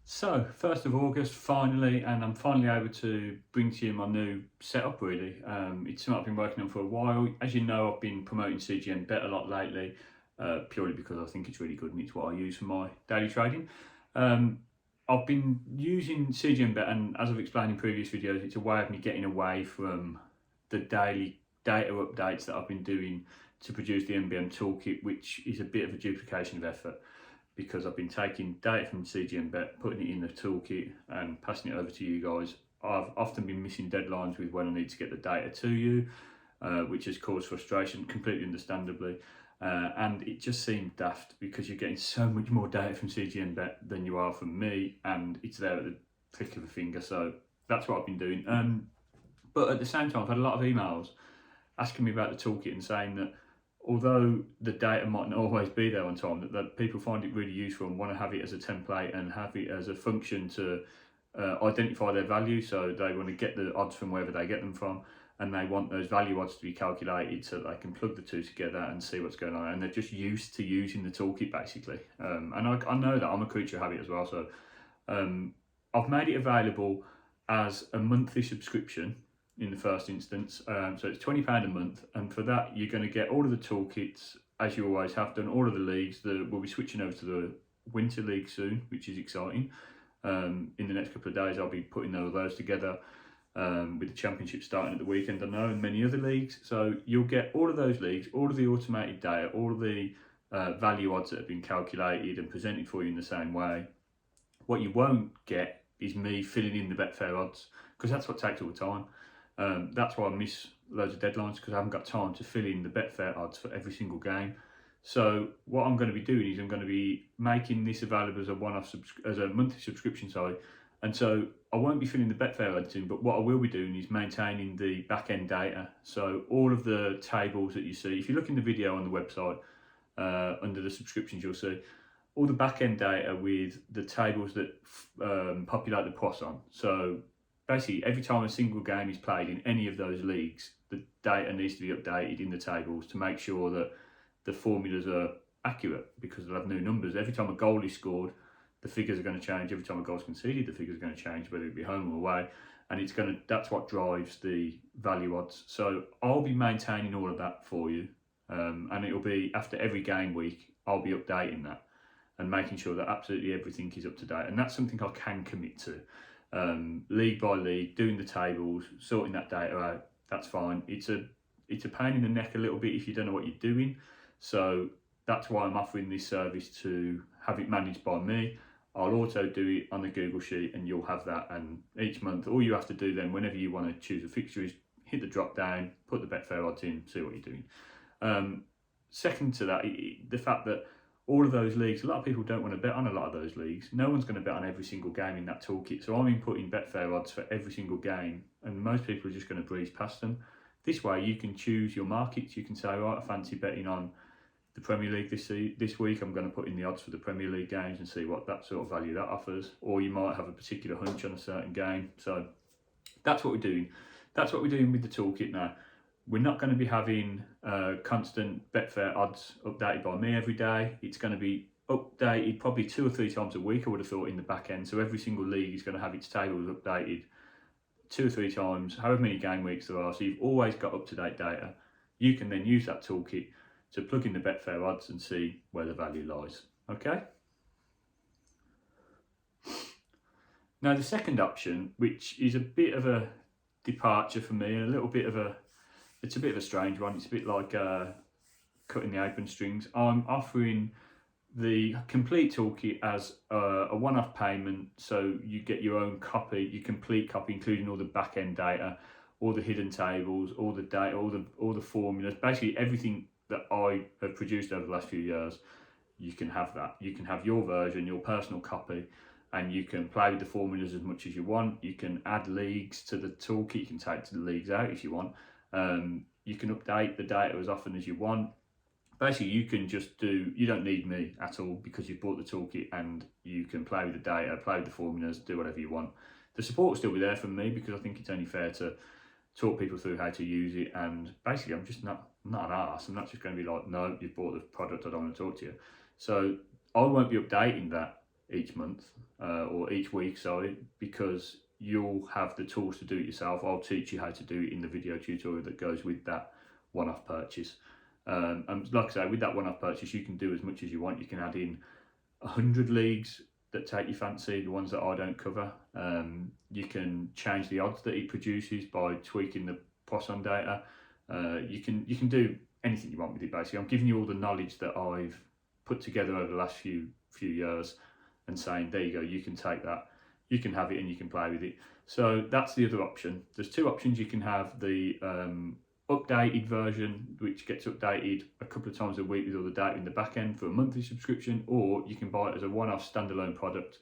So, 1st of August, finally, and I'm finally able to bring to you my new setup really. It's something I've been working on for a while. As you know, I've been promoting CGM Bet a lot lately, purely because I think it's really good and it's what I use for my daily trading. Um, I've been using CGM Bet, and as I've explained in previous videos, it's a way of me getting away from the daily data updates that I've been doing to produce the MBM toolkit, which is a bit of a duplication of effort, because I've been taking data from CGM Bet, putting it in the toolkit and passing it over to you guys. I've often been missing deadlines with when I need to get the data to you, which has caused frustration, completely understandably. And it just seemed daft because you're getting so much more data from CGM Bet than you are from me, and it's there at the click of a finger. So that's what I've been doing. But at the same time, I've had a lot of emails asking me about the toolkit and saying that although the data might not always be there on time, that people find it really useful and want to have it as a template and have it as a function to identify their value. So they want to get the odds from wherever they get them from, and they want those value odds to be calculated so that they can plug the two together and see what's going on. And they're just used to using the toolkit basically. And I know that I'm a creature of habit as well. So I've made it available as a monthly subscription in the first instance. So it's £20 a month, and for that you're going to get all of the toolkits as you always have done, all of the leagues. We'll be switching over to the Winter League soon, which is exciting. In the next couple of days I'll be putting all those together, with the championship starting at the weekend, I know, and many other leagues. So you'll get all of those leagues, all of the automated data, all of the value odds that have been calculated and presented for you in the same way. What you won't get is me filling in the Betfair odds, because that's what takes all the time. That's why I miss loads of deadlines, because I haven't got time to fill in the Betfair odds for every single game. So what I'm going to be doing is I'm going to be making this available as a one-off, as a monthly subscription, sorry. And so I won't be filling the Betfair odds in, but what I will be doing is maintaining the back-end data. So all of the tables that you see, if you look in the video on the website, under the subscriptions, you'll see all the back-end data with the tables that populate the Poisson. So basically, every time a single game is played in any of those leagues, the data needs to be updated in the tables to make sure that the formulas are accurate, because they'll have new numbers. Every time a goal is scored, the figures are going to change. Every time a goal is conceded, the figures are going to change, whether it be home or away. And that's what drives the value odds. So I'll be maintaining all of that for you. And it'll be after every game week, I'll be updating that and making sure that absolutely everything is up to date. And that's something I can commit to. League by league, doing the tables, sorting that data out, that's fine. It's a pain in the neck a little bit if you don't know what you're doing. So that's why I'm offering this service, to have it managed by me. I'll also do it on the Google Sheet, and you'll have that. And each month, all you have to do then, whenever you want to choose a fixture, is hit the drop down, put the Betfair odds in, see what you're doing. Second to that, the fact that all of those leagues, a lot of people don't want to bet on a lot of those leagues. No one's going to bet on every single game in that toolkit. So I'm inputting Betfair odds for every single game, and most people are just going to breeze past them. This way you can choose your markets. You can say, right, I fancy betting on the Premier League this week. I'm going to put in the odds for the Premier League games and see what that sort of value that offers. Or you might have a particular hunch on a certain game. So that's what we're doing. That's what we're doing with the toolkit now. We're not going to be having constant Betfair odds updated by me every day. It's going to be updated probably 2 or 3 times a week, I would have thought, in the back end. So every single league is going to have its tables updated 2 or 3 times, however many game weeks there are. So you've always got up-to-date data. You can then use that toolkit to plug in the Betfair odds and see where the value lies. Okay? Now the second option, which is a bit of a departure for me, and it's a bit of a strange one. It's a bit like cutting the apron strings. I'm offering the complete toolkit as a one-off payment, so you get your own copy, your complete copy, including all the back-end data, all the hidden tables, all the data, all the formulas, basically everything that I have produced over the last few years. You can have that. You can have your version, your personal copy, and you can play with the formulas as much as you want. You can add leagues to the toolkit. You can take the leagues out if you want. You can update the data as often as you want. Basically, you don't need me at all, because you've bought the toolkit and you can play with the data, play with the formulas, do whatever you want. The support will still be there from me, because I think it's only fair to talk people through how to use it. And basically, I'm just not an arse. I'm not just going to be like, no, you've bought the product, I don't want to talk to you. So I won't be updating that each month or each week, sorry, because you'll have the tools to do it yourself. I'll teach you how to do it in the video tutorial that goes with that one-off purchase. And like I say, with that one-off purchase, you can do as much as you want. You can add in 100 leagues that take your fancy, the ones that I don't cover. You can change the odds that it produces by tweaking the Poisson data. You can do anything you want with it, basically. I'm giving you all the knowledge that I've put together over the last few years and saying, there you go, you can take that, you can have it and you can play with it. So that's the other option. There's two options. You can have the updated version, which gets updated a couple of times a week with all the data in the back end for a monthly subscription, or you can buy it as a one-off standalone product.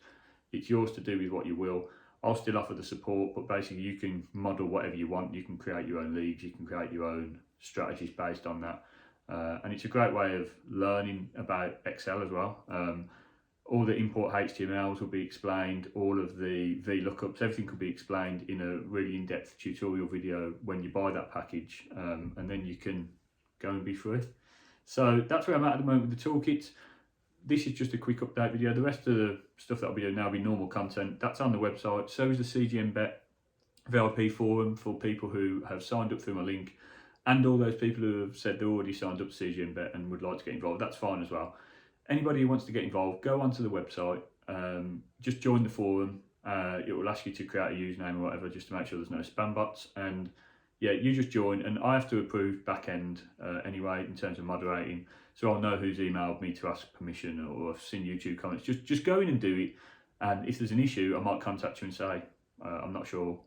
It's yours to do with what you will. I'll still offer the support, but basically you can model whatever you want. You can create your own leagues, you can create your own strategies based on that. And it's a great way of learning about Excel as well. All the import HTMLs will be explained, all of the VLOOKUPs, everything could be explained in a really in-depth tutorial video when you buy that package, and then you can go and be free. So that's where I'm at the moment with the toolkit. This is just a quick update video. The rest of the stuff that I'll be doing now will be normal content. That's on the website. So is the CGM Bet VIP forum for people who have signed up through my link, and all those people who have said they're already signed up to CGM Bet and would like to get involved. That's fine as well. Anybody who wants to get involved, go onto the website, just join the forum. It will ask you to create a username or whatever, just to make sure there's no spam bots. And yeah, you just join, and I have to approve back end anyway in terms of moderating. So I'll know who's emailed me to ask permission, or I've seen YouTube comments. Just go in and do it. And if there's an issue, I might contact you and say, I'm not sure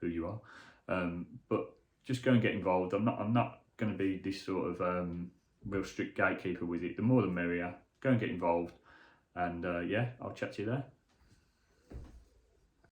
who you are, but just go and get involved. I'm not going to be this sort of real strict gatekeeper with it. The more the merrier. Go and get involved, and yeah, I'll chat to you there.